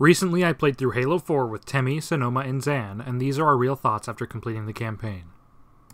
Recently, I played through Halo 4 with Temmie, Sonoma, and Zan, and these are our real thoughts after completing the campaign.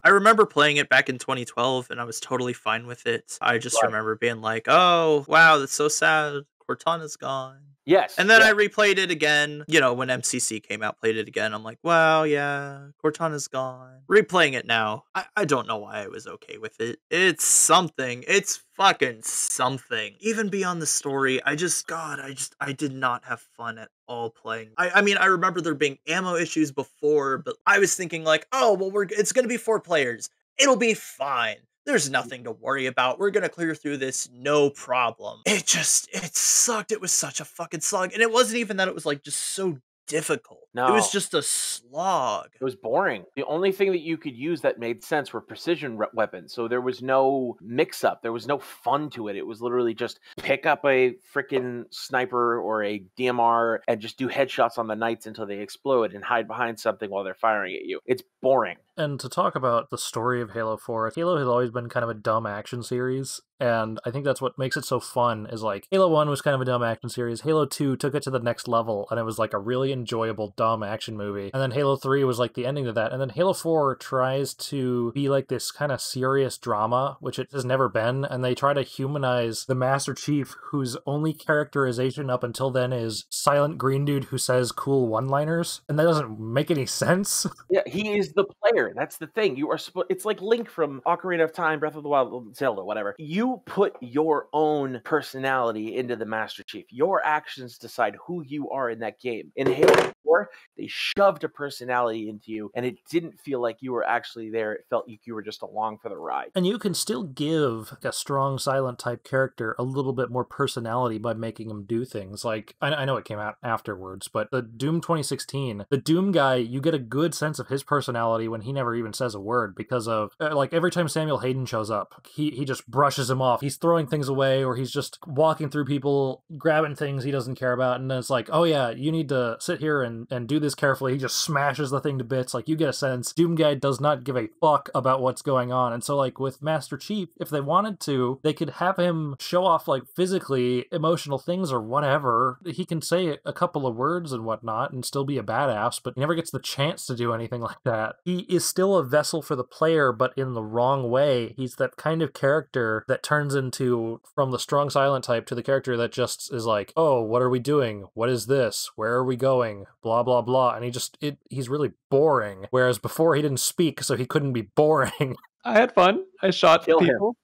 I remember playing it back in 2012, and I was totally fine with it. I just Right. remember being like, oh, wow, that's so sad. Cortana's gone. Yes. And then yeah. I replayed it again, when MCC came out, played it again. I'm like, wow, yeah, Cortana's gone. Replaying it now, I don't know why I was okay with it. It's something. It's fucking something. Even beyond the story, I did not have fun at all playing. I mean, I remember there being ammo issues before, but I was thinking like, oh, well, it's gonna be 4 players. It'll be fine. There's nothing to worry about. We're gonna clear through this, no problem. It sucked. It was such a fucking slog. And it wasn't even that it was like just so difficult. It was No. just a slog. It was boring. The only thing that you could use that made sense were precision weapons. So there was no mix-up. There was no fun to it. It was literally just pick up a freaking sniper or a DMR and just do headshots on the knights until they explode and hide behind something while they're firing at you. It's boring. And to talk about the story of Halo 4, Halo has always been kind of a dumb action series, and I think that's what makes it so fun, is like, Halo 1 was kind of a dumb action series, Halo 2 took it to the next level, and it was like a really enjoyable dumb action movie, and then Halo 3 was like the ending to that, and then Halo 4 tries to be like this kind of serious drama, which it has never been, and they try to humanize the Master Chief, whose only characterization up until then is silent green dude who says cool one-liners, and that doesn't make any sense. Yeah, he is the player. That's the thing. You are it's like Link from Ocarina of Time, Breath of the Wild, Zelda, whatever. You put your own personality into the Master Chief. Your actions decide who you are in that game. In Halo 4, they shoved a personality into you, and it didn't feel like you were actually there. It felt like you were just along for the ride. And you can still give a strong silent type character a little bit more personality by making him do things. Like, I know it came out afterwards, but the Doom 2016, the Doom guy, you get a good sense of his personality when he never even says a word, because of, like, every time Samuel Hayden shows up, he just brushes him off. He's throwing things away, or he's just walking through people, grabbing things he doesn't care about, and then it's like, oh yeah, you need to sit here and do this carefully. He just smashes the thing to bits. Like, you get a sense Doom guy does not give a fuck about what's going on. And so, like, with Master Chief, if they wanted to, they could have him show off, like, physically emotional things or whatever. He can say a couple of words and whatnot and still be a badass, but he never gets the chance to do anything like that. He is still a vessel for the player, but in the wrong way. He's that kind of character that turns into, from the strong silent type to the character that just is like, oh, what are we doing? What is this? Where are we going? Blah, blah, blah. And he's really boring. Whereas before he didn't speak, so he couldn't be boring. I had fun. I shot people.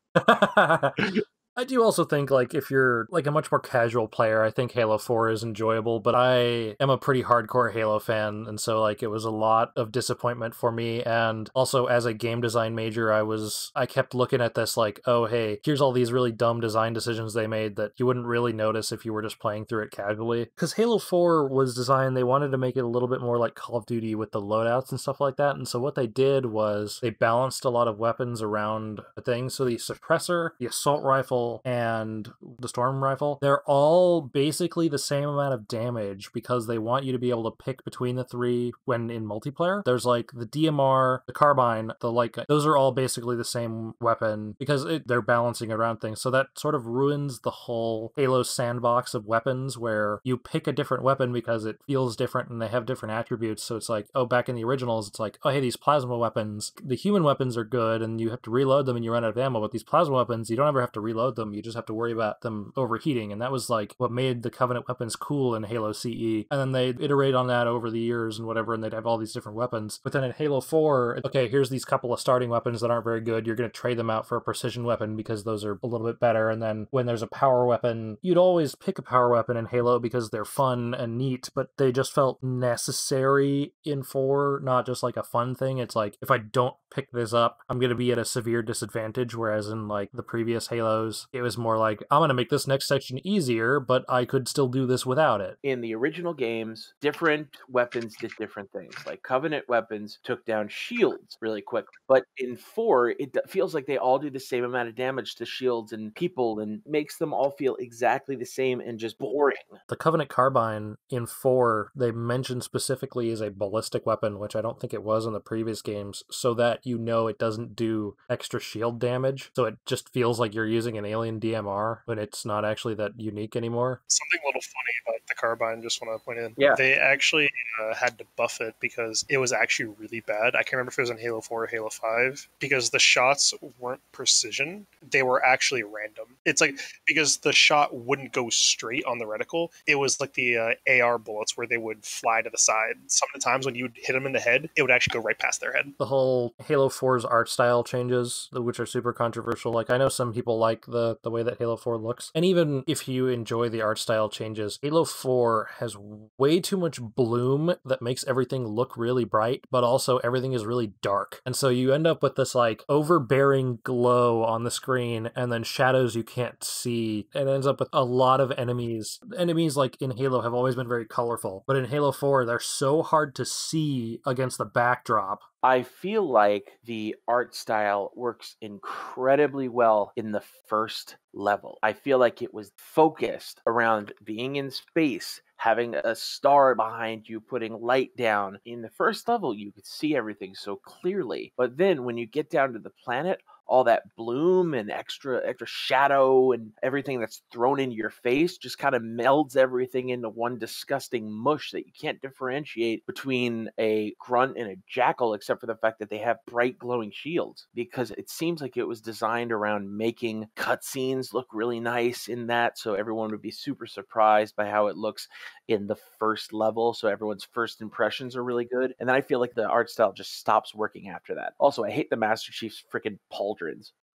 I do also think, like, if you're, like, a much more casual player, I think Halo 4 is enjoyable, but I am a pretty hardcore Halo fan, and so, like, it was a lot of disappointment for me, and also, as a game design major, I kept looking at this like, oh, hey, here's all these really dumb design decisions they made that you wouldn't really notice if you were just playing through it casually. Because Halo 4 was designed, they wanted to make it a little bit more like Call of Duty with the loadouts and stuff like that, and so what they did was they balanced a lot of weapons around the thing, so the suppressor, the assault rifle, and the storm rifle, they're all basically the same amount of damage because they want you to be able to pick between the three when in multiplayer. There's like the DMR, the Carbine, those are all basically the same weapon because they're balancing around things. So that sort of ruins the whole Halo sandbox of weapons where you pick a different weapon because it feels different and they have different attributes. So it's like, oh, back in the originals, it's like, oh, hey, these plasma weapons, the human weapons are good and you have to reload them and you run out of ammo, but these plasma weapons, you don't ever have to reload them. You just have to worry about them overheating. And that was like what made the Covenant weapons cool in Halo CE. And then they'd iterate on that over the years and whatever, and they'd have all these different weapons. But then in Halo 4, okay, here's these couple of starting weapons that aren't very good. You're going to trade them out for a precision weapon because those are a little bit better. And then when there's a power weapon, you'd always pick a power weapon in Halo because they're fun and neat, but they just felt necessary in 4, not just like a fun thing. It's like, if I don't pick this up, I'm going to be at a severe disadvantage, whereas in like the previous Halos, it was more like, I'm going to make this next section easier, but I could still do this without it. In the original games, different weapons did different things. Like Covenant weapons took down shields really quick, but in 4, it feels like they all do the same amount of damage to shields and people and makes them all feel exactly the same and just boring. The Covenant Carbine in 4, they mentioned specifically as a ballistic weapon, which I don't think it was in the previous games, so that you know it doesn't do extra shield damage, so it just feels like you're using an alien DMR when it's not actually that unique anymore. Something a little funny about the Carbine, just want to point in. Yeah. They actually had to buff it because it was actually really bad. I can't remember if it was in Halo 4 or Halo 5, because the shots weren't precision. They were actually random. It's like, because the shot wouldn't go straight on the reticle. It was like the AR bullets where they would fly to the side. Some of the times when you'd hit them in the head, it would actually go right past their head. The whole Halo 4's art style changes, which are super controversial. Like, I know some people like the way that Halo 4 looks. And even if you enjoy the art style changes, Halo 4 has way too much bloom that makes everything look really bright, but also everything is really dark. And so you end up with this like overbearing glow on the screen and then shadows you can't see. And it ends up with a lot of enemies. Enemies like in Halo have always been very colorful, but in Halo 4 they're so hard to see against the backdrop. I feel like the art style works incredibly well in the first level. I feel like it was focused around being in space, having a star behind you, putting light down. In the first level, you could see everything so clearly. But then when you get down to the planet, all that bloom and extra shadow and everything that's thrown into your face just kind of melds everything into one disgusting mush that you can't differentiate between a grunt and a jackal, except for the fact that they have bright glowing shields, because it seems like it was designed around making cutscenes look really nice in that, so everyone would be super surprised by how it looks in the first level, so everyone's first impressions are really good. And then I feel like the art style just stops working after that. Also, I hate the Master Chief's freaking pauldrons.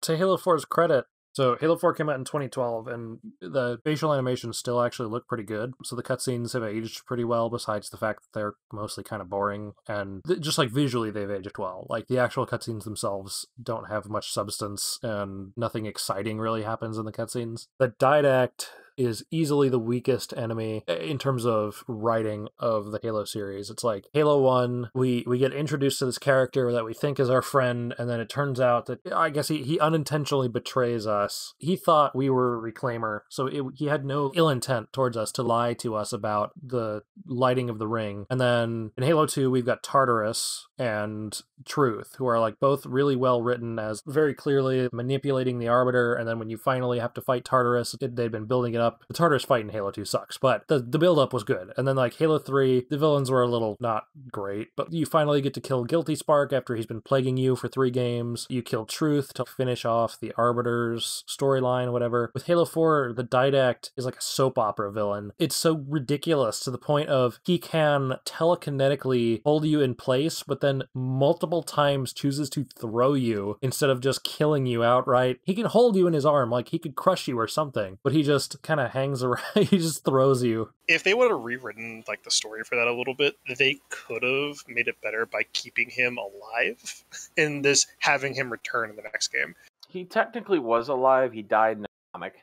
To Halo 4's credit, so Halo 4 came out in 2012, and the facial animations still actually look pretty good. So the cutscenes have aged pretty well, besides the fact that they're mostly kind of boring. And just like visually, they've aged well. Like the actual cutscenes themselves don't have much substance, and nothing exciting really happens in the cutscenes. The Didact is easily the weakest enemy in terms of writing of the Halo series. It's like Halo 1, we get introduced to this character that we think is our friend, and then it turns out that, I guess he unintentionally betrays us. He thought we were Reclaimer, so he had no ill intent towards us to lie to us about the lighting of the ring. And then in Halo 2, we've got Tartarus and Truth, who are like both really well written as very clearly manipulating the Arbiter, and then when you finally have to fight Tartarus, they've been building it up. The Tartarus fight in Halo 2 sucks, but the build-up was good. And then like Halo 3, the villains were a little not great, but you finally get to kill Guilty Spark after he's been plaguing you for 3 games. You kill Truth to finish off the Arbiter's storyline, whatever. With Halo 4, the Didact is like a soap opera villain. It's so ridiculous to the point of he can telekinetically hold you in place, but then multiple times chooses to throw you instead of just killing you outright. He can hold you in his arm, like he could crush you or something, but he just kind of hangs around. He just throws you. If they would have rewritten like the story for that a little bit, they could have made it better by keeping him alive and this having him return in the next game. He technically was alive. He died in a comic.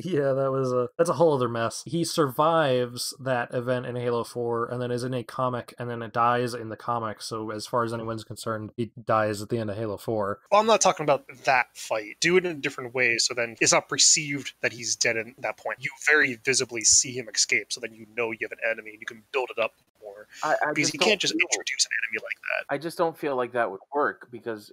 Yeah, that's a whole other mess. He survives that event in Halo 4 and then is in a comic, and then it dies in the comic. So as far as anyone's concerned, he dies at the end of Halo 4. Well, I'm not talking about that fight. Do it in a different way, so then it's not perceived that he's dead at that point. You very visibly see him escape, so then you know you have an enemy and you can build it up more. Because you can't just introduce an enemy like that. I just don't feel like that would work, because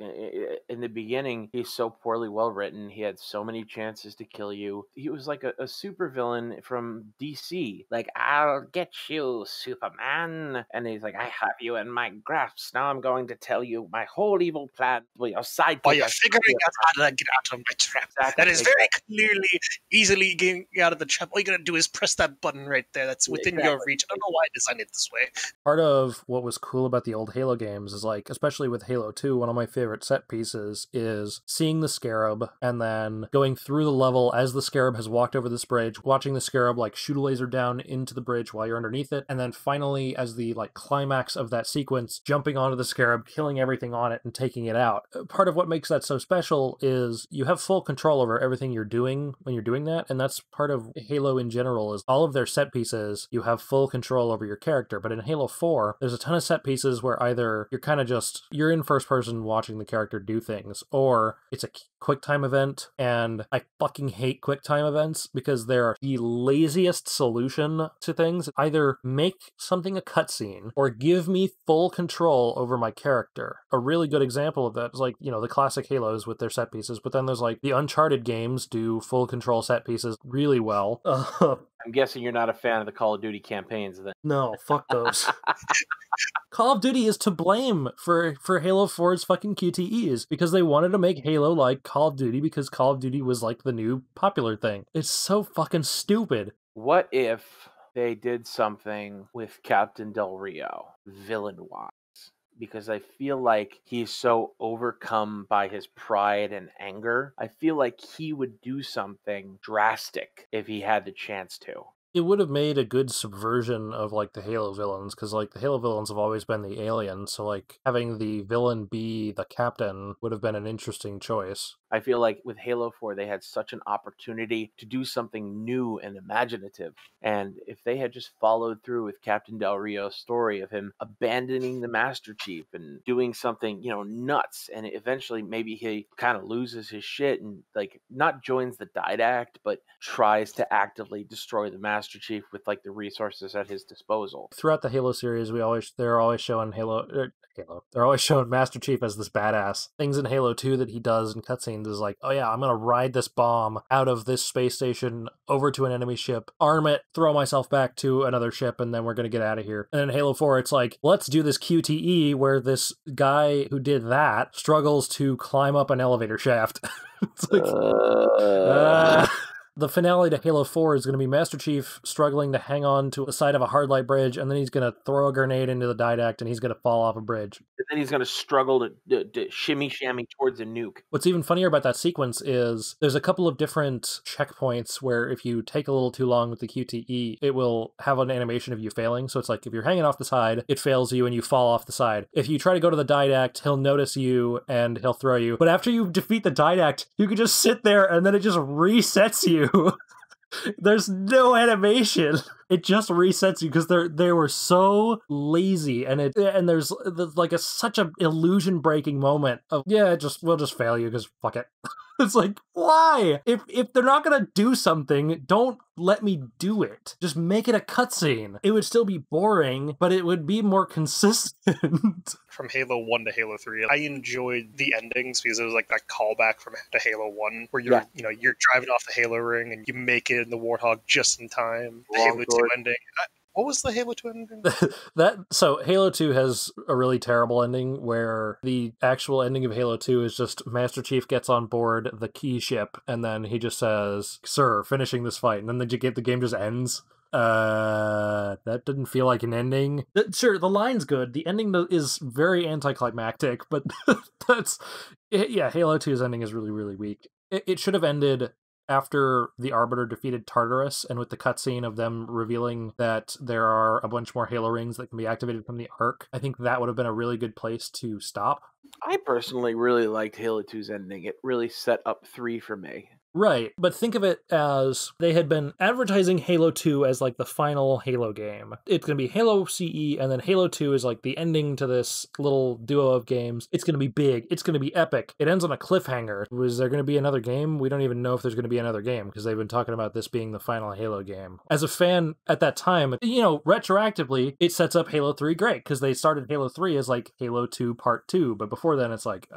in the beginning, he's so poorly well written. He had so many chances to kill you. He was like a supervillain from DC. Like, I'll get you, Superman. And he's like, I have you in my grasp. Now I'm going to tell you my whole evil plan. Well, your sidekick. While you're figuring out how to get out of my trap. Exactly. That is very clearly, easily getting out of the trap. All you gotta do is press that button right there. That's within your reach. I don't know why I designed it this way. Part of what was cool about the old Halo games is, like, especially with Halo 2, one of my favorite set pieces is seeing the Scarab and then going through the level as the Scarab has walked over this bridge, watching the Scarab like shoot a laser down into the bridge while you're underneath it, and then finally, as the like climax of that sequence, jumping onto the Scarab, killing everything on it and taking it out. Part of what makes that so special is you have full control over everything you're doing when you're doing that, and that's part of Halo in general, is all of their set pieces, you have full control over your character. But in Halo 4, there's a ton of set pieces where either you're kind of just, you're in first person watching the character do things, or it's a quick time event, and I fucking hate quick time events because they're the laziest solution to things. Either make something a cutscene or give me full control over my character. A really good example of that is like, you know, the classic Halos with their set pieces, but then there's like the Uncharted games do full control set pieces really well. I'm guessing you're not a fan of the Call of Duty campaigns then. No, fuck those. Call of Duty is to blame for Halo 4's fucking QTEs because they wanted to make Halo like Call of Duty because Call of Duty was like the new popular thing. It's so fucking stupid. What if they did something with Captain Del Rio, villain-wise? Because I feel like he's so overcome by his pride and anger. I feel like he would do something drastic if he had the chance to. It would have made a good subversion of like the Halo villains, because like the Halo villains have always been the alien, so like having the villain be the captain would have been an interesting choice. I feel like with Halo 4, they had such an opportunity to do something new and imaginative. And if they had just followed through with Captain Del Rio's story of him abandoning the Master Chief and doing something, you know, nuts, and eventually maybe he kind of loses his shit and like not joins the Didact, but tries to actively destroy the Master Chief with like the resources at his disposal. Throughout the Halo series, they're always showing they're always showing Master Chief as this badass. Things in Halo 2 that he does in cutscenes is like, oh yeah, I'm gonna ride this bomb out of this space station over to an enemy ship, arm it, throw myself back to another ship, and then we're gonna get out of here. And in Halo 4, it's like, let's do this QTE where this guy who did that struggles to climb up an elevator shaft. It's like, the finale to Halo 4 is going to be Master Chief struggling to hang on to the side of a hardlight bridge, and then he's going to throw a grenade into the Didact, and he's going to fall off a bridge. And then he's going to struggle to shimmy-shammy towards a nuke. What's even funnier about that sequence is there's a couple of different checkpoints where if you take a little too long with the QTE, it will have an animation of you failing. So it's like if you're hanging off the side, it fails you and you fall off the side. If you try to go to the Didact, he'll notice you and he'll throw you. But after you defeat the Didact, you can just sit there and then it just resets you. There's no animation. It just resets you because they were so lazy, and there's like such a illusion breaking moment of we'll just fail you because fuck it. It's like, why? If they're not gonna do something, don't let me do it. Just make it a cutscene. It would still be boring, but it would be more consistent. From Halo 1 to Halo 3, I enjoyed the endings because it was like that callback to Halo 1 where you're driving off the Halo ring and you make it in the Warthog just in time. The Halo 2 ending. What was the Halo 2 ending? So Halo 2 has a really terrible ending where the actual ending of Halo 2 is just Master Chief gets on board the key ship and then he just says, "Sir, finishing this fight," and then the game just ends. That didn't feel like an ending. Sure, the line's good. The ending is very anticlimactic, but Halo 2's ending is really, really weak. It should have ended after the Arbiter defeated Tartarus, and with the cutscene of them revealing that there are a bunch more Halo rings that can be activated from the Ark. I think that would have been a really good place to stop. I personally really liked Halo 2's ending. It really set up 3 for me. Right, but think of it as they had been advertising Halo 2 as like the final Halo game. It's going to be Halo CE, and then Halo 2 is like the ending to this little duo of games. It's going to be big. It's going to be epic. It ends on a cliffhanger. Was there going to be another game? We don't even know if there's going to be another game because they've been talking about this being the final Halo game. As a fan at that time, retroactively, it sets up Halo 3 great because they started Halo 3 as like Halo 2 Part 2, but before then it's like,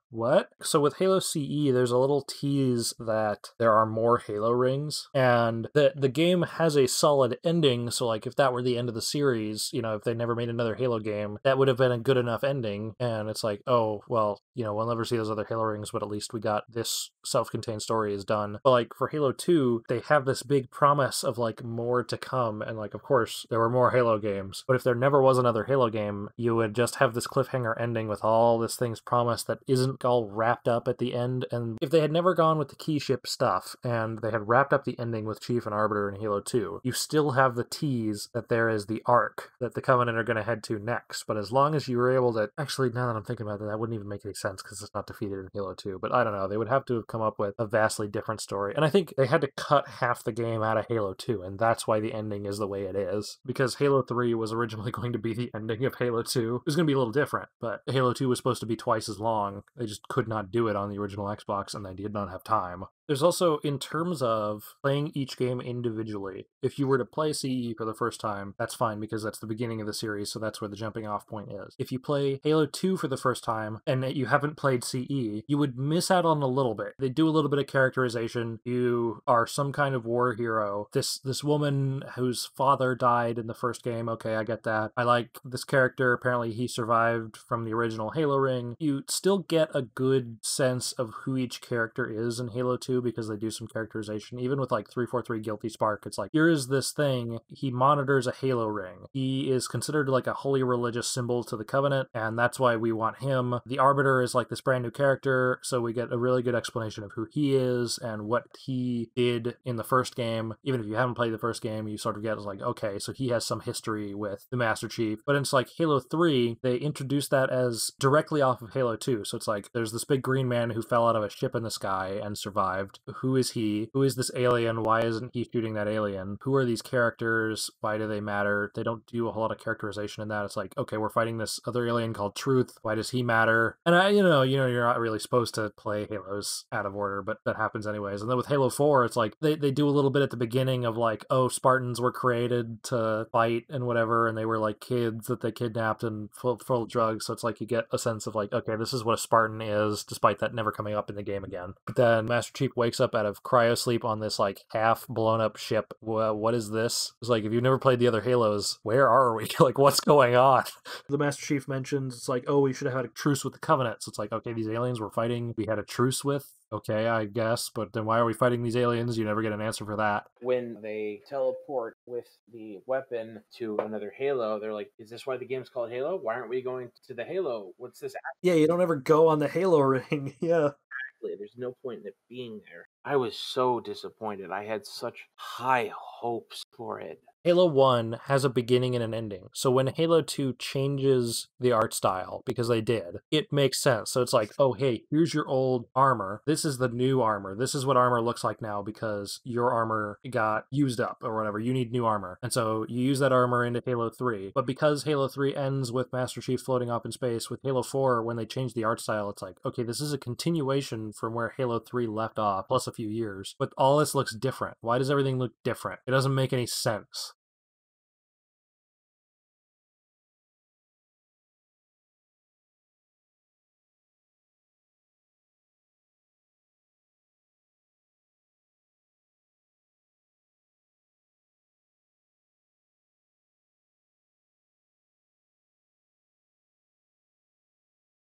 what? So with Halo CE, there's a little tease that there are more Halo rings, and the game has a solid ending, so like if that were the end of the series, if they never made another Halo game, that would have been a good enough ending, and it's like, oh, well, we'll never see those other Halo rings, but at least we got this self-contained story is done. But like for Halo 2, they have this big promise of like more to come, and like of course there were more Halo games, but if there never was another Halo game, you would just have this cliffhanger ending with all this things promised that isn't all wrapped up at the end. And if they had never gone on with the key ship stuff, and they had wrapped up the ending with Chief and Arbiter in Halo 2, you still have the tease that there is the arc that the Covenant are going to head to next. But as long as you were able to... Actually, now that I'm thinking about it, that wouldn't even make any sense because it's not defeated in Halo 2. But I don't know. They would have to have come up with a vastly different story. And I think they had to cut half the game out of Halo 2, and that's why the ending is the way it is. Because Halo 3 was originally going to be the ending of Halo 2. It was going to be a little different, but Halo 2 was supposed to be twice as long. They just could not do it on the original Xbox, and they did not have time. There's also, in terms of playing each game individually, if you were to play CE for the first time, that's fine because that's the beginning of the series, so that's where the jumping off point is. If you play Halo 2 for the first time and you haven't played CE, you would miss out on a little bit. They do a little bit of characterization. You are some kind of war hero. This woman whose father died in the first game, okay, I get that. I like this character. Apparently he survived from the original Halo ring. You still get a good sense of who each character is in Halo 2 because they do some characterization. Even with like 343 Guilty Spark, it's like, here is this thing. He monitors a Halo ring. He is considered like a holy religious symbol to the Covenant, and that's why we want him. The Arbiter is like this brand new character, so we get a really good explanation of who he is and what he did in the first game. Even if you haven't played the first game, you sort of get like, okay, so he has some history with the Master Chief. But it's like Halo 3, they introduced that as directly off of Halo 2. So it's like, there's this big green man who fell out of a ship in the sky and survived. Who is he? Who is this alien? Why isn't he shooting that alien? Who are these characters? Why do they matter? They don't do a whole lot of characterization in that. It's like, okay, we're fighting this other alien called Truth. Why does he matter? And you're not really supposed to play Halos out of order, but that happens anyways. And then with Halo 4, it's like they do a little bit at the beginning of like, oh, Spartans were created to fight and whatever, and they were like kids that they kidnapped and full of drugs. So it's like you get a sense of like, okay, this is what a Spartan is, despite that never coming up in the game again. But then Master Chief wakes up out of cryosleep on this like half blown up ship. What is this? It's like, if you've never played the other Halos, where are we? Like, what's going on? The Master Chief mentions, it's like, oh, we should have had a truce with the Covenant. So it's like, okay, these aliens we're fighting, we had a truce with. Okay, I guess, but then why are we fighting these aliens? You never get an answer for that. When they teleport with the weapon to another Halo, they're like, is this why the game's called Halo? Why aren't we going to the Halo? What's this? Yeah, you don't ever go on the Halo ring. Yeah. There's no point in it being there. I was so disappointed. I had such high hopes for it. Halo 1 has a beginning and an ending. So when Halo 2 changes the art style, because they did, it makes sense. So it's like, oh, hey, here's your old armor. This is the new armor. This is what armor looks like now because your armor got used up or whatever. You need new armor. And so you use that armor into Halo 3. But because Halo 3 ends with Master Chief floating off in space, with Halo 4, when they change the art style, it's like, okay, this is a continuation from where Halo 3 left off, plus a few years. But all this looks different. Why does everything look different? It doesn't make any sense.